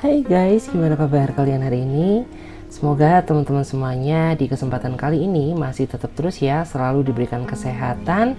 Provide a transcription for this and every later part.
Hai guys, gimana kabar kalian hari ini? Semoga teman-teman semuanya di kesempatan kali ini masih tetap terus ya, selalu diberikan kesehatan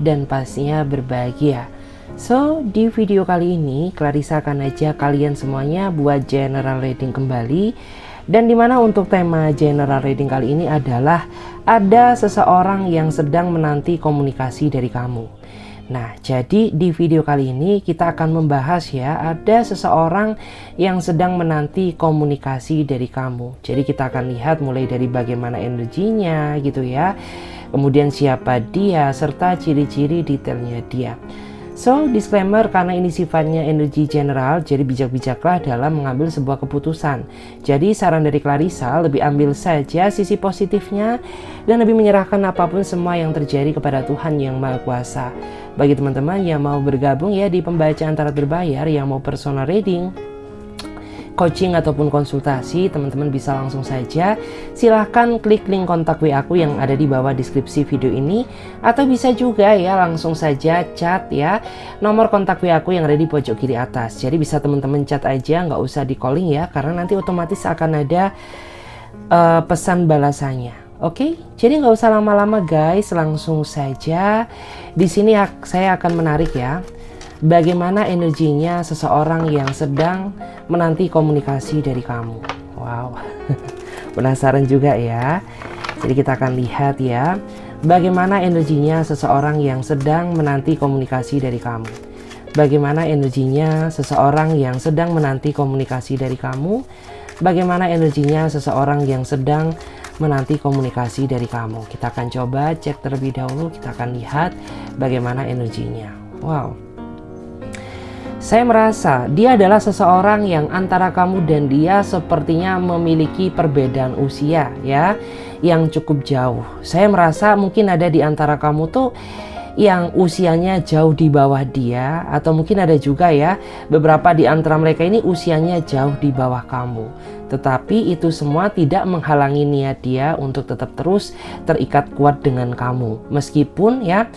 dan pastinya berbahagia. So, di video kali ini Clarissa akan ajak kalian semuanya buat general reading kembali. Dan dimana untuk tema general reading kali ini adalah ada seseorang yang sedang menanti komunikasi dari kamu. Nah, jadi di video kali ini kita akan membahas ya, ada seseorang yang sedang menanti komunikasi dari kamu. Jadi kita akan lihat mulai dari bagaimana energinya gitu ya, kemudian siapa dia, serta ciri-ciri detailnya dia. So, disclaimer, karena ini sifatnya energi general, jadi bijak-bijaklah dalam mengambil sebuah keputusan. Jadi saran dari Clarissa, lebih ambil saja sisi positifnya dan lebih menyerahkan apapun semua yang terjadi kepada Tuhan Yang Maha Kuasa. Bagi teman-teman yang mau bergabung ya di pembacaan tarot berbayar, yang mau personal reading, coaching ataupun konsultasi, teman-teman bisa langsung saja silahkan klik link kontak WA aku yang ada di bawah deskripsi video ini, atau bisa juga ya langsung saja chat ya nomor kontak WA aku yang ada di pojok kiri atas. Jadi bisa teman-teman chat aja, nggak usah di calling ya, karena nanti otomatis akan ada pesan balasannya. Oke, jadi nggak usah lama-lama guys, langsung saja. Di sini saya akan menarik ya, bagaimana energinya seseorang yang sedang menanti komunikasi dari kamu. Wow, penasaran juga ya. Jadi kita akan lihat ya, bagaimana energinya seseorang yang sedang menanti komunikasi dari kamu. Bagaimana energinya seseorang yang sedang menanti komunikasi dari kamu. Bagaimana energinya seseorang yang sedang menanti komunikasi dari kamu. Kita akan coba cek terlebih dahulu, kita akan lihat bagaimana energinya. Wow, saya merasa dia adalah seseorang yang antara kamu dan dia sepertinya memiliki perbedaan usia ya, yang cukup jauh. Saya merasa mungkin ada di antara kamu tuh yang usianya jauh di bawah dia, atau mungkin ada juga ya beberapa di antara mereka ini usianya jauh di bawah kamu. Tetapi itu semua tidak menghalangi niat dia untuk tetap terus terikat kuat dengan kamu. Meskipun ya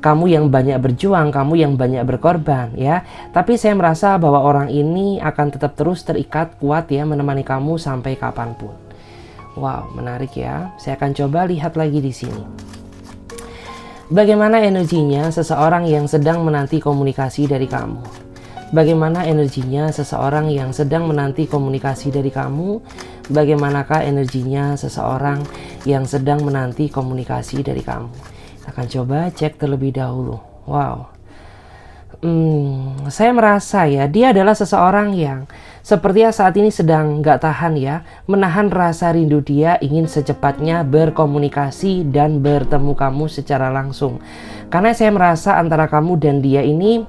kamu yang banyak berjuang, kamu yang banyak berkorban ya, tapi saya merasa bahwa orang ini akan tetap terus terikat kuat ya, menemani kamu sampai kapanpun. Wow, menarik ya. Saya akan coba lihat lagi di sini. Bagaimana energinya seseorang yang sedang menanti komunikasi dari kamu? Bagaimana energinya seseorang yang sedang menanti komunikasi dari kamu? Bagaimanakah energinya seseorang yang sedang menanti komunikasi dari kamu? Akan coba cek terlebih dahulu. Wow, saya merasa ya, dia adalah seseorang yang sepertinya saat ini sedang gak tahan ya, menahan rasa rindu dia, ingin secepatnya berkomunikasi dan bertemu kamu secara langsung. Karena saya merasa antara kamu dan dia ini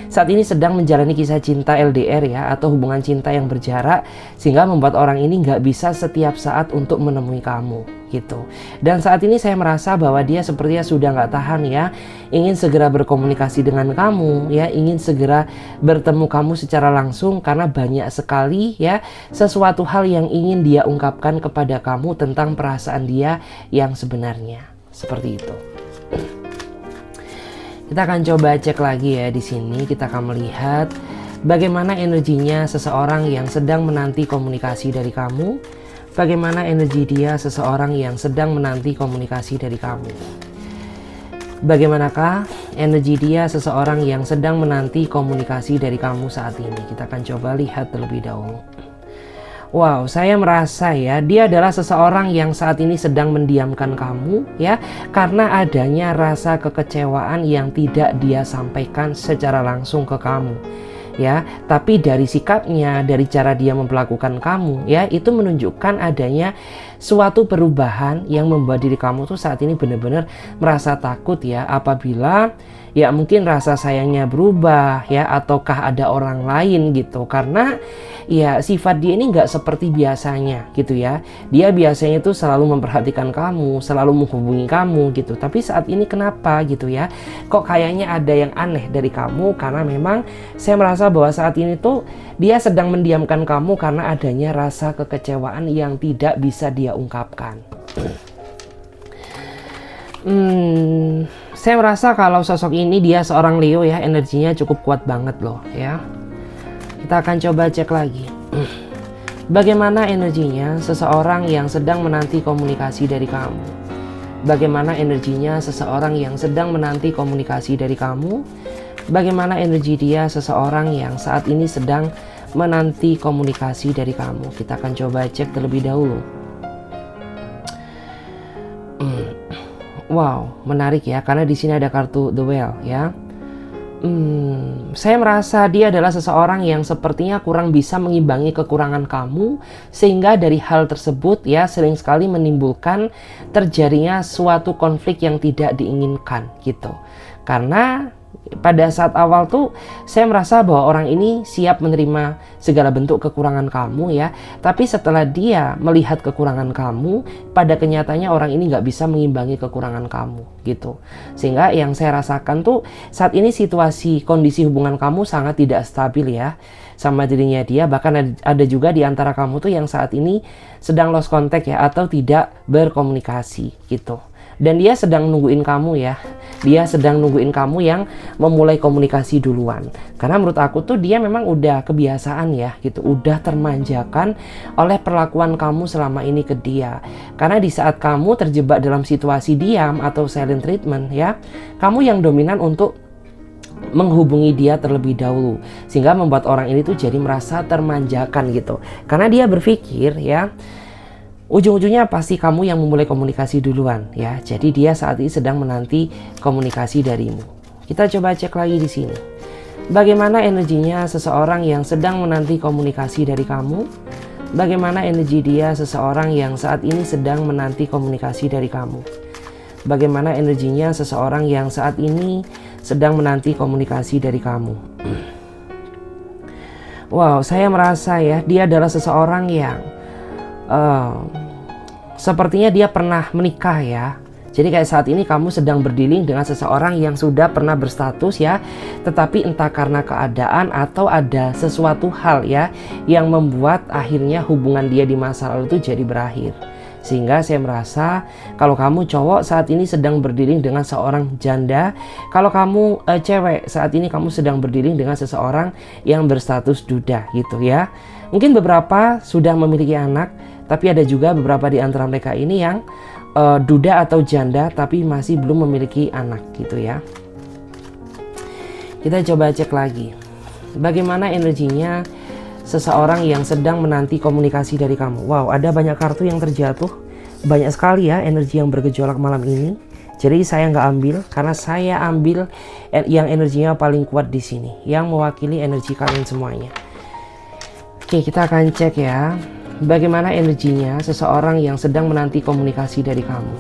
saat ini sedang menjalani kisah cinta LDR ya, atau hubungan cinta yang berjarak, sehingga membuat orang ini nggak bisa setiap saat untuk menemui kamu gitu. Dan saat ini saya merasa bahwa dia sepertinya sudah nggak tahan ya, ingin segera berkomunikasi dengan kamu ya, ingin segera bertemu kamu secara langsung, karena banyak sekali ya sesuatu hal yang ingin dia ungkapkan kepada kamu tentang perasaan dia yang sebenarnya. Seperti itu. Kita akan coba cek lagi ya di sini. Kita akan melihat bagaimana energinya seseorang yang sedang menanti komunikasi dari kamu. Bagaimana energi dia seseorang yang sedang menanti komunikasi dari kamu. Bagaimanakah energi dia seseorang yang sedang menanti komunikasi dari kamu saat ini? Kita akan coba lihat terlebih dahulu. Wow, saya merasa ya, dia adalah seseorang yang saat ini sedang mendiamkan kamu ya, karena adanya rasa kekecewaan yang tidak dia sampaikan secara langsung ke kamu ya, tapi dari sikapnya, dari cara dia memperlakukan kamu ya, itu menunjukkan adanya suatu perubahan yang membuat diri kamu tuh saat ini benar-benar merasa takut ya, apabila ya mungkin rasa sayangnya berubah ya, ataukah ada orang lain gitu. Karena ya sifat dia ini nggak seperti biasanya gitu ya, dia biasanya itu selalu memperhatikan kamu, selalu menghubungi kamu gitu, tapi saat ini kenapa gitu ya, kok kayaknya ada yang aneh dari kamu. Karena memang saya merasa bahwa saat ini tuh dia sedang mendiamkan kamu karena adanya rasa kekecewaan yang tidak bisa dia ungkapkan. Saya merasa kalau sosok ini dia seorang Leo ya, energinya cukup kuat banget loh ya. Kita akan coba cek lagi. Bagaimana energinya seseorang yang sedang menanti komunikasi dari kamu? Bagaimana energinya seseorang yang sedang menanti komunikasi dari kamu? Bagaimana energi dia seseorang yang saat ini sedang menanti komunikasi dari kamu? Kita akan coba cek terlebih dahulu. Wow, menarik ya, karena di sini ada kartu The Well ya. Saya merasa dia adalah seseorang yang sepertinya kurang bisa mengimbangi kekurangan kamu, sehingga dari hal tersebut ya sering sekali menimbulkan terjadinya suatu konflik yang tidak diinginkan gitu. Karena pada saat awal tuh saya merasa bahwa orang ini siap menerima segala bentuk kekurangan kamu ya, tapi setelah dia melihat kekurangan kamu, pada kenyataannya orang ini nggak bisa mengimbangi kekurangan kamu gitu. Sehingga yang saya rasakan tuh saat ini situasi kondisi hubungan kamu sangat tidak stabil ya sama dirinya dia. Bahkan ada juga di antara kamu tuh yang saat ini sedang lost contact ya, atau tidak berkomunikasi gitu. Dan dia sedang nungguin kamu ya. Dia sedang nungguin kamu yang memulai komunikasi duluan. Karena menurut aku tuh dia memang udah kebiasaan ya gitu. Udah termanjakan oleh perlakuan kamu selama ini ke dia. Karena di saat kamu terjebak dalam situasi diam atau silent treatment ya, kamu yang dominan untuk menghubungi dia terlebih dahulu. Sehingga membuat orang ini tuh jadi merasa termanjakan gitu. Karena dia berpikir ya, ujung-ujungnya pasti kamu yang memulai komunikasi duluan ya. Jadi dia saat ini sedang menanti komunikasi darimu. Kita coba cek lagi di sini. Bagaimana energinya seseorang yang sedang menanti komunikasi dari kamu? Bagaimana energi dia seseorang yang saat ini sedang menanti komunikasi dari kamu? Bagaimana energinya seseorang yang saat ini sedang menanti komunikasi dari kamu? Wow, saya merasa ya dia adalah seseorang yang sepertinya dia pernah menikah ya. Jadi kayak saat ini kamu sedang berdealing dengan seseorang yang sudah pernah berstatus ya, tetapi entah karena keadaan atau ada sesuatu hal ya yang membuat akhirnya hubungan dia di masa lalu itu jadi berakhir. Sehingga saya merasa kalau kamu cowok saat ini sedang berdealing dengan seorang janda, kalau kamu cewek saat ini kamu sedang berdealing dengan seseorang yang berstatus duda gitu ya. Mungkin beberapa sudah memiliki anak, tapi ada juga beberapa di antara mereka ini yang duda atau janda tapi masih belum memiliki anak gitu ya. Kita coba cek lagi. Bagaimana energinya seseorang yang sedang menanti komunikasi dari kamu? Wow, ada banyak kartu yang terjatuh. Banyak sekali ya energi yang bergejolak malam ini. Jadi saya nggak ambil, karena saya ambil yang energinya paling kuat di sini, yang mewakili energi kalian semuanya. Oke, kita akan cek ya. Bagaimana energinya seseorang yang sedang menanti komunikasi dari kamu?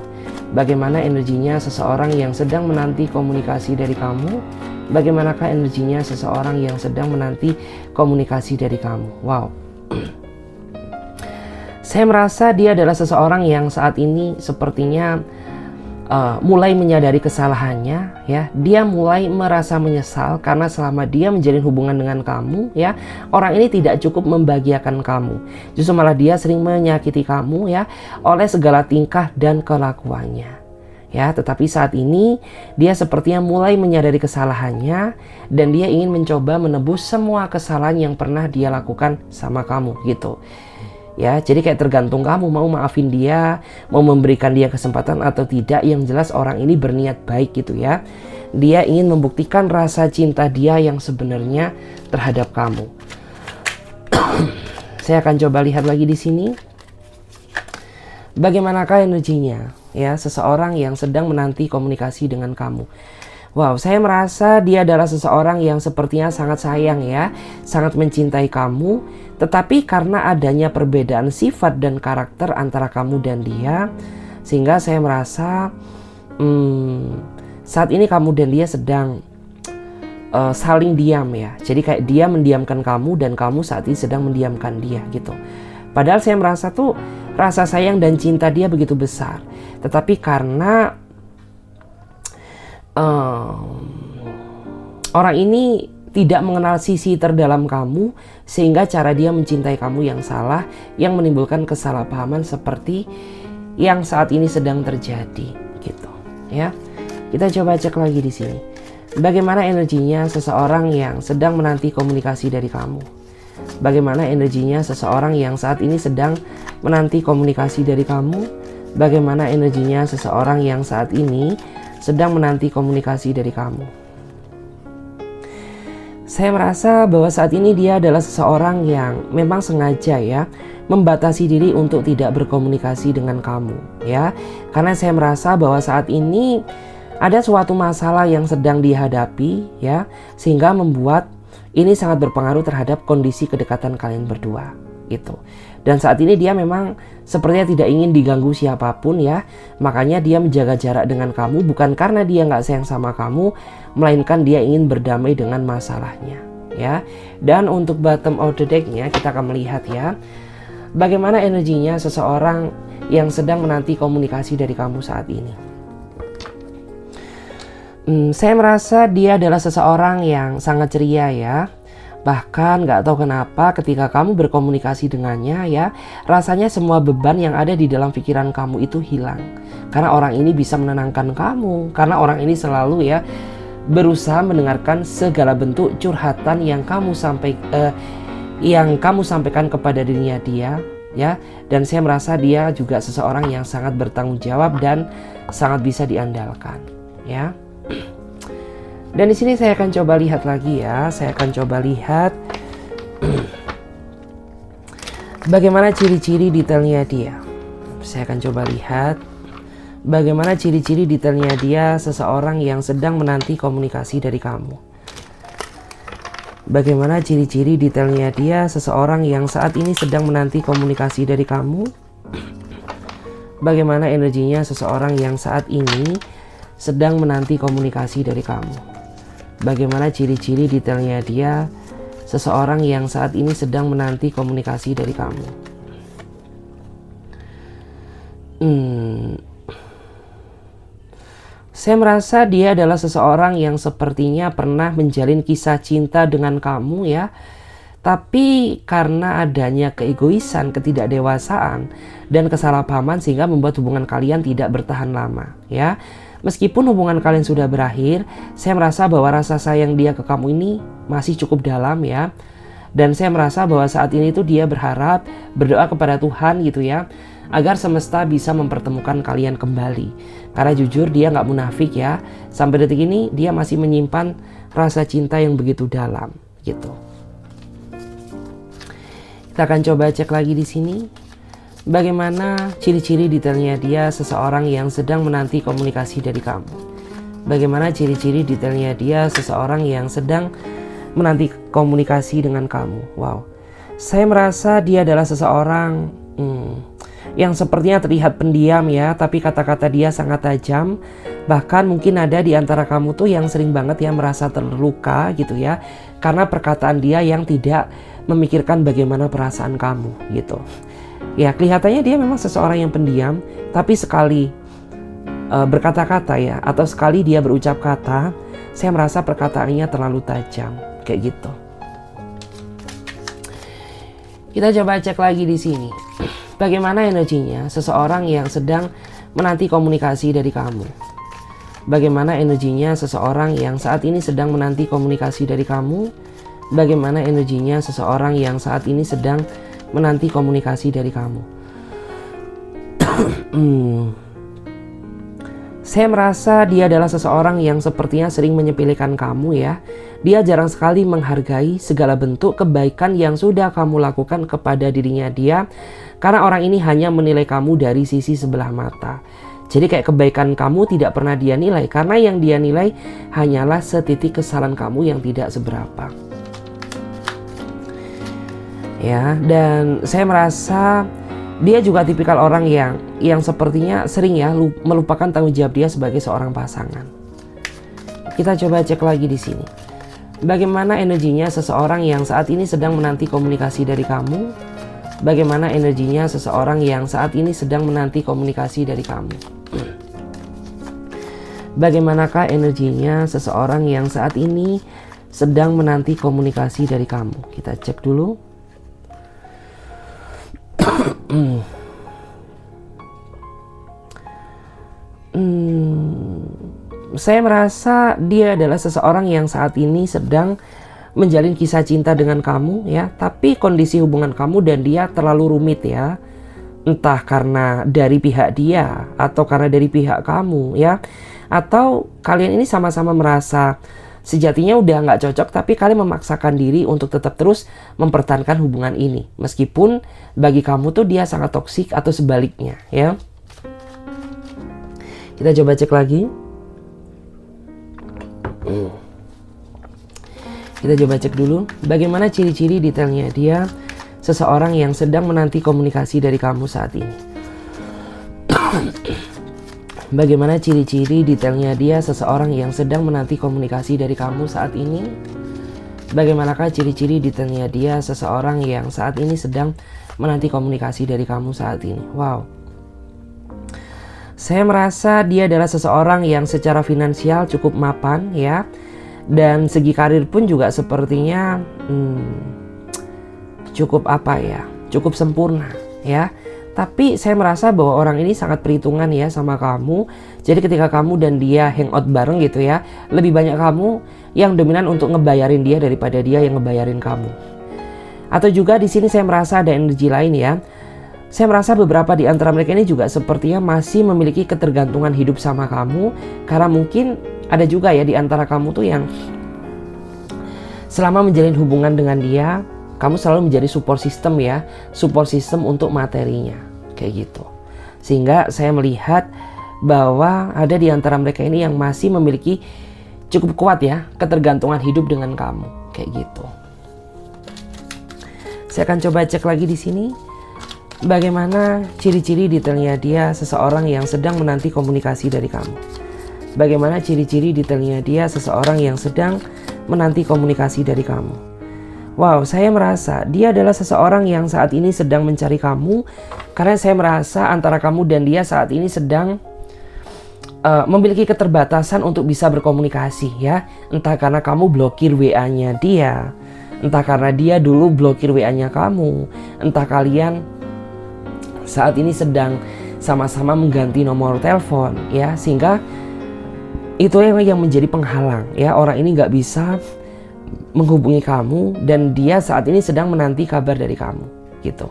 Bagaimana energinya seseorang yang sedang menanti komunikasi dari kamu? Bagaimanakah energinya seseorang yang sedang menanti komunikasi dari kamu? Wow. Saya merasa dia adalah seseorang yang saat ini sepertinya mulai menyadari kesalahannya ya. Dia mulai merasa menyesal karena selama dia menjalin hubungan dengan kamu ya, orang ini tidak cukup membahagiakan kamu. Justru malah dia sering menyakiti kamu ya oleh segala tingkah dan kelakuannya. Ya, tetapi saat ini dia sepertinya mulai menyadari kesalahannya dan dia ingin mencoba menebus semua kesalahan yang pernah dia lakukan sama kamu gitu. Ya, jadi kayak tergantung kamu mau maafin dia, mau memberikan dia kesempatan atau tidak. Yang jelas orang ini berniat baik gitu ya. Dia ingin membuktikan rasa cinta dia yang sebenarnya terhadap kamu. Saya akan coba lihat lagi di sini. Bagaimanakah energinya ya seseorang yang sedang menanti komunikasi dengan kamu? Wow, saya merasa dia adalah seseorang yang sepertinya sangat sayang ya, sangat mencintai kamu, tetapi karena adanya perbedaan sifat dan karakter antara kamu dan dia, sehingga saya merasa saat ini kamu dan dia sedang saling diam ya. Jadi kayak dia mendiamkan kamu dan kamu saat ini sedang mendiamkan dia gitu. Padahal saya merasa tuh rasa sayang dan cinta dia begitu besar. Tetapi karena orang ini tidak mengenal sisi terdalam kamu, sehingga cara dia mencintai kamu yang salah, yang menimbulkan kesalahpahaman seperti yang saat ini sedang terjadi gitu ya. Kita coba cek lagi di sini. Bagaimana energinya seseorang yang sedang menanti komunikasi dari kamu? Bagaimana energinya seseorang yang saat ini sedang menanti komunikasi dari kamu? Bagaimana energinya seseorang yang saat ini sedang menanti komunikasi dari kamu? Saya merasa bahwa saat ini dia adalah seseorang yang memang sengaja ya membatasi diri untuk tidak berkomunikasi dengan kamu ya. Karena saya merasa bahwa saat ini ada suatu masalah yang sedang dihadapi ya, sehingga membuat ini sangat berpengaruh terhadap kondisi kedekatan kalian berdua gitu. Dan saat ini dia memang sepertinya tidak ingin diganggu siapapun ya. Makanya dia menjaga jarak dengan kamu, bukan karena dia nggak sayang sama kamu, melainkan dia ingin berdamai dengan masalahnya ya. Dan untuk bottom of the deck-nya kita akan melihat ya, bagaimana energinya seseorang yang sedang menanti komunikasi dari kamu saat ini. Saya merasa dia adalah seseorang yang sangat ceria ya. Bahkan gak tahu kenapa ketika kamu berkomunikasi dengannya ya, rasanya semua beban yang ada di dalam pikiran kamu itu hilang. Karena orang ini bisa menenangkan kamu. Karena orang ini selalu ya berusaha mendengarkan segala bentuk curhatan yang kamu sampaikan kepada dirinya dia ya. Dan saya merasa dia juga seseorang yang sangat bertanggung jawab dan sangat bisa diandalkan ya. Dan di sini saya akan coba lihat lagi ya. Saya akan coba lihat bagaimana ciri-ciri detailnya dia. Saya akan coba lihat bagaimana ciri-ciri detailnya dia seseorang yang sedang menanti komunikasi dari kamu. Bagaimana ciri-ciri detailnya dia seseorang yang saat ini sedang menanti komunikasi dari kamu. Bagaimana energinya seseorang yang saat ini sedang menanti komunikasi dari kamu. Bagaimana ciri-ciri detailnya dia seseorang yang saat ini sedang menanti komunikasi dari kamu. Saya merasa dia adalah seseorang yang sepertinya pernah menjalin kisah cinta dengan kamu ya. Tapi karena adanya keegoisan, ketidakdewasaan, dan kesalahpahaman sehingga membuat hubungan kalian tidak bertahan lama ya. Meskipun hubungan kalian sudah berakhir, saya merasa bahwa rasa sayang dia ke kamu ini masih cukup dalam ya. Dan saya merasa bahwa saat ini tuh dia berdoa kepada Tuhan gitu ya, agar semesta bisa mempertemukan kalian kembali. Karena jujur dia nggak munafik ya, sampai detik ini dia masih menyimpan rasa cinta yang begitu dalam gitu. Kita akan coba cek lagi di sini. Bagaimana ciri-ciri detailnya dia seseorang yang sedang menanti komunikasi dari kamu. Bagaimana ciri-ciri detailnya dia seseorang yang sedang menanti komunikasi dengan kamu. Wow, saya merasa dia adalah seseorang yang sepertinya terlihat pendiam ya, tapi kata-kata dia sangat tajam. Bahkan mungkin ada di antara kamu tuh yang sering banget ya merasa terluka gitu ya, karena perkataan dia yang tidak memikirkan bagaimana perasaan kamu gitu. Ya kelihatannya dia memang seseorang yang pendiam, tapi sekali berkata-kata ya, atau sekali dia berucap kata, saya merasa perkataannya terlalu tajam kayak gitu. Kita coba cek lagi di sini. Bagaimana energinya seseorang yang sedang menanti komunikasi dari kamu. Bagaimana energinya seseorang yang saat ini sedang menanti komunikasi dari kamu. Bagaimana energinya seseorang yang saat ini sedang menanti komunikasi dari kamu. Saya merasa dia adalah seseorang yang sepertinya sering menyepelekan kamu ya. Dia jarang sekali menghargai segala bentuk kebaikan yang sudah kamu lakukan kepada dirinya dia. Karena orang ini hanya menilai kamu dari sisi sebelah mata. Jadi kayak kebaikan kamu tidak pernah dia nilai, karena yang dia nilai hanyalah setitik kesalahan kamu yang tidak seberapa. Ya, dan saya merasa dia juga tipikal orang yang sepertinya sering ya melupakan tanggung jawab dia sebagai seorang pasangan. Kita coba cek lagi di sini. Bagaimana energinya seseorang yang saat ini sedang menanti komunikasi dari kamu? Bagaimana energinya seseorang yang saat ini sedang menanti komunikasi dari kamu? Bagaimanakah energinya seseorang yang saat ini sedang menanti komunikasi dari kamu? Kita cek dulu. Saya merasa dia adalah seseorang yang saat ini sedang menjalin kisah cinta dengan kamu ya, tapi kondisi hubungan kamu dan dia terlalu rumit ya. Entah karena dari pihak dia atau karena dari pihak kamu ya. Atau kalian ini sama-sama merasa sejatinya udah nggak cocok, tapi kalian memaksakan diri untuk tetap terus mempertahankan hubungan ini. Meskipun bagi kamu tuh dia sangat toksik atau sebaliknya ya. Kita coba cek lagi. Kita coba cek dulu bagaimana ciri-ciri detailnya dia seseorang yang sedang menanti komunikasi dari kamu saat ini. Bagaimana ciri-ciri detailnya dia seseorang yang sedang menanti komunikasi dari kamu saat ini? Bagaimanakah ciri-ciri detailnya dia seseorang yang saat ini sedang menanti komunikasi dari kamu saat ini? Wow. Saya merasa dia adalah seseorang yang secara finansial cukup mapan ya. Dan segi karir pun juga sepertinya cukup cukup sempurna ya. Tapi saya merasa bahwa orang ini sangat perhitungan ya sama kamu. Jadi ketika kamu dan dia hangout bareng gitu ya, lebih banyak kamu yang dominan untuk ngebayarin dia daripada dia yang ngebayarin kamu. Atau juga di sini saya merasa ada energi lain ya. Saya merasa beberapa di antara mereka ini juga sepertinya masih memiliki ketergantungan hidup sama kamu. Karena mungkin ada juga ya di antara kamu tuh yang selama menjalin hubungan dengan dia, kamu selalu menjadi support system ya. Support system untuk materinya. Kayak gitu. Sehingga saya melihat bahwa ada di antara mereka ini yang masih memiliki cukup kuat ya ketergantungan hidup dengan kamu. Kayak gitu. Saya akan coba cek lagi di sini. Bagaimana ciri-ciri detailnya dia seseorang yang sedang menanti komunikasi dari kamu. Bagaimana ciri-ciri detailnya dia seseorang yang sedang menanti komunikasi dari kamu. Wow, saya merasa dia adalah seseorang yang saat ini sedang mencari kamu. Karena saya merasa antara kamu dan dia saat ini sedang memiliki keterbatasan untuk bisa berkomunikasi ya. Entah karena kamu blokir WA-nya dia, entah karena dia dulu blokir WA-nya kamu, entah kalian saat ini sedang sama-sama mengganti nomor telepon ya. Sehingga itu yang menjadi penghalang ya. Orang ini nggak bisa menghubungi kamu dan dia saat ini sedang menanti kabar dari kamu gitu.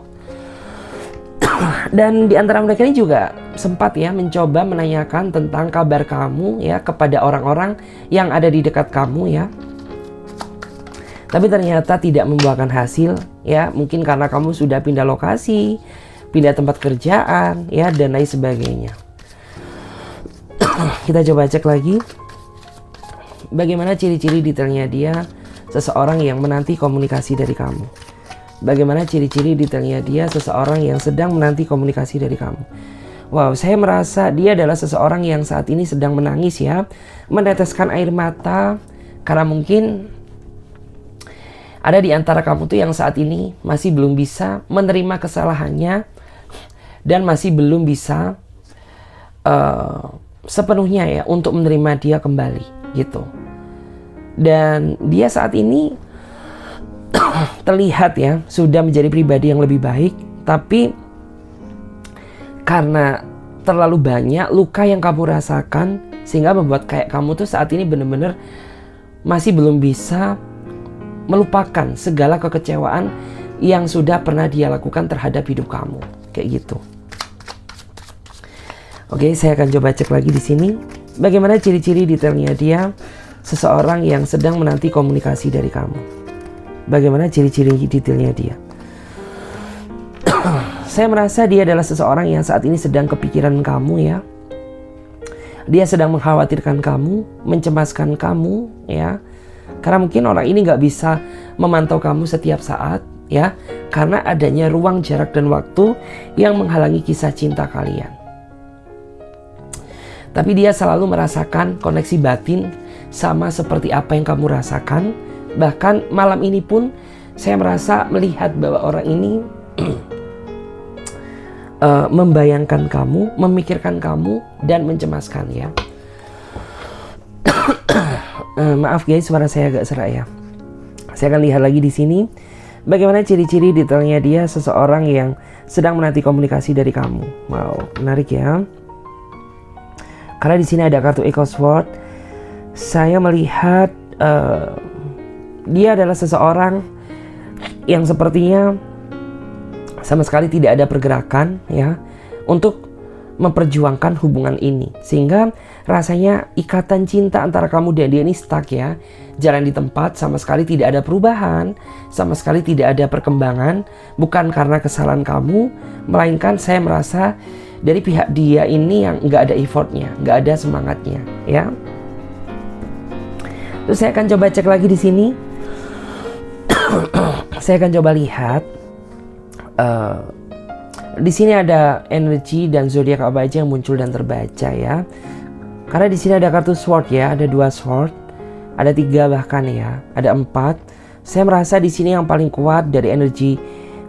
Dan di antara mereka ini juga sempat ya mencoba menanyakan tentang kabar kamu ya kepada orang-orang yang ada di dekat kamu ya. Tapi ternyata tidak membuahkan hasil ya, mungkin karena kamu sudah pindah lokasi, pindah tempat kerjaan ya dan lain sebagainya. Kita coba cek lagi. Bagaimana ciri-ciri detailnya dia seseorang yang menanti komunikasi dari kamu. Bagaimana ciri-ciri detailnya dia seseorang yang sedang menanti komunikasi dari kamu. Wow, saya merasa dia adalah seseorang yang saat ini sedang menangis ya, meneteskan air mata karena mungkin ada di antara kamu tuh yang saat ini masih belum bisa menerima kesalahannya dan masih belum bisa sepenuhnya ya untuk menerima dia kembali gitu. Dan dia saat ini terlihat ya sudah menjadi pribadi yang lebih baik, tapi karena terlalu banyak luka yang kamu rasakan sehingga membuat kayak kamu tuh saat ini benar-benar masih belum bisa melupakan segala kekecewaan yang sudah pernah dia lakukan terhadap hidup kamu kayak gitu. Oke, saya akan coba cek lagi di sini. Bagaimana ciri-ciri detailnya dia seseorang yang sedang menanti komunikasi dari kamu. Bagaimana ciri-ciri detailnya dia. Saya merasa dia adalah seseorang yang saat ini sedang kepikiran kamu ya. Dia sedang mengkhawatirkan kamu, mencemaskan kamu ya. Karena mungkin orang ini nggak bisa memantau kamu setiap saat ya. Karena adanya ruang, jarak, dan waktu yang menghalangi kisah cinta kalian. Tapi dia selalu merasakan koneksi batin sama seperti apa yang kamu rasakan. Bahkan malam ini pun saya merasa melihat bahwa orang ini membayangkan kamu, memikirkan kamu, dan mencemaskan ya. Maaf guys, suara saya agak serak ya. Saya akan lihat lagi di sini bagaimana ciri-ciri detailnya dia seseorang yang sedang menanti komunikasi dari kamu. Wow, menarik ya. Karena di sini ada kartu Echo Sword. Saya melihat dia adalah seseorang yang sepertinya sama sekali tidak ada pergerakan ya untuk memperjuangkan hubungan ini, sehingga rasanya ikatan cinta antara kamu dan dia ini stuck ya, jalan di tempat, sama sekali tidak ada perubahan, sama sekali tidak ada perkembangan. Bukan karena kesalahan kamu, melainkan saya merasa dari pihak dia ini yang nggak ada effortnya, nggak ada semangatnya ya. Terus saya akan coba cek lagi di sini. Saya akan coba lihat di sini ada energi dan zodiak apa aja yang muncul dan terbaca ya. Karena di sini ada kartu sword ya, ada 2 sword, ada 3 bahkan ya, ada 4. Saya merasa di sini yang paling kuat dari energi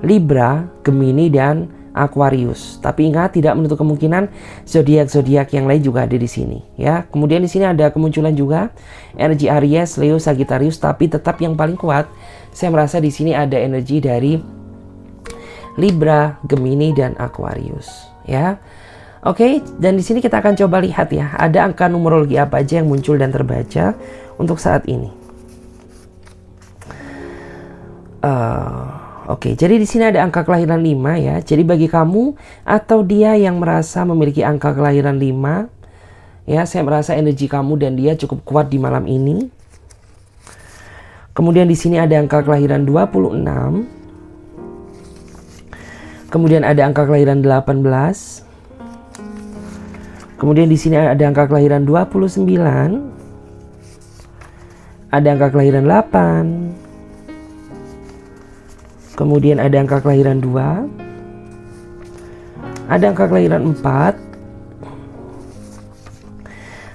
Libra, Gemini dan Aquarius. Tapi ingat, tidak menutup kemungkinan zodiak-zodiak yang lain juga ada di sini ya. Kemudian di sini ada kemunculan juga energi Aries, Leo, Sagittarius, tapi tetap yang paling kuat saya merasa di sini ada energi dari Libra, Gemini dan Aquarius ya. Oke, dan di sini kita akan coba lihat ya, ada angka numerologi apa aja yang muncul dan terbaca untuk saat ini. Oke, jadi di sini ada angka kelahiran 5 ya. Jadi bagi kamu atau dia yang merasa memiliki angka kelahiran 5 ya, saya merasa energi kamu dan dia cukup kuat di malam ini. Kemudian di sini ada angka kelahiran 26. Kemudian ada angka kelahiran 18. Kemudian di sini ada angka kelahiran 29. Ada angka kelahiran 8. Kemudian ada angka kelahiran 2. Ada angka kelahiran 4.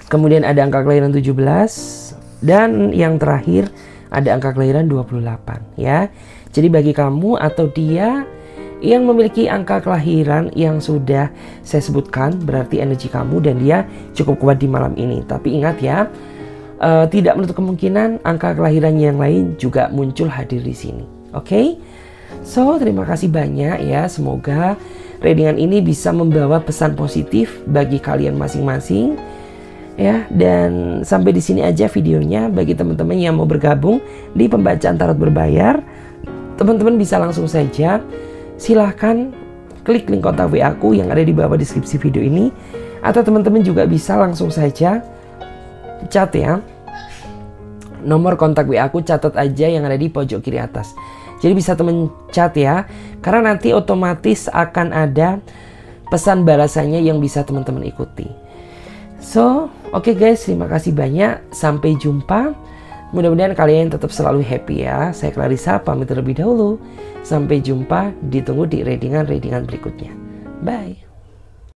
Kemudian ada angka kelahiran 17. Dan yang terakhir ada angka kelahiran 28 ya. Jadi bagi kamu atau dia yang memiliki angka kelahiran yang sudah saya sebutkan, berarti energi kamu dan dia cukup kuat di malam ini. Tapi ingat ya, tidak menutup kemungkinan angka kelahiran yang lain juga muncul hadir di sini. Oke? So, terima kasih banyak ya. Semoga readingan ini bisa membawa pesan positif bagi kalian masing-masing. Ya, dan sampai di sini aja videonya. Bagi teman-teman yang mau bergabung di pembacaan tarot berbayar, teman-teman bisa langsung saja silahkan klik link kontak WA aku yang ada di bawah deskripsi video ini, atau teman-teman juga bisa langsung saja chat ya. Nomor kontak WA aku catat aja yang ada di pojok kiri atas. Jadi bisa temen chat ya, karena nanti otomatis akan ada pesan balasannya yang bisa teman-teman ikuti. So, oke guys, terima kasih banyak. Sampai jumpa. Mudah-mudahan kalian tetap selalu happy ya. Saya Clarissa pamit terlebih dahulu. Sampai jumpa, ditunggu di readingan berikutnya. Bye.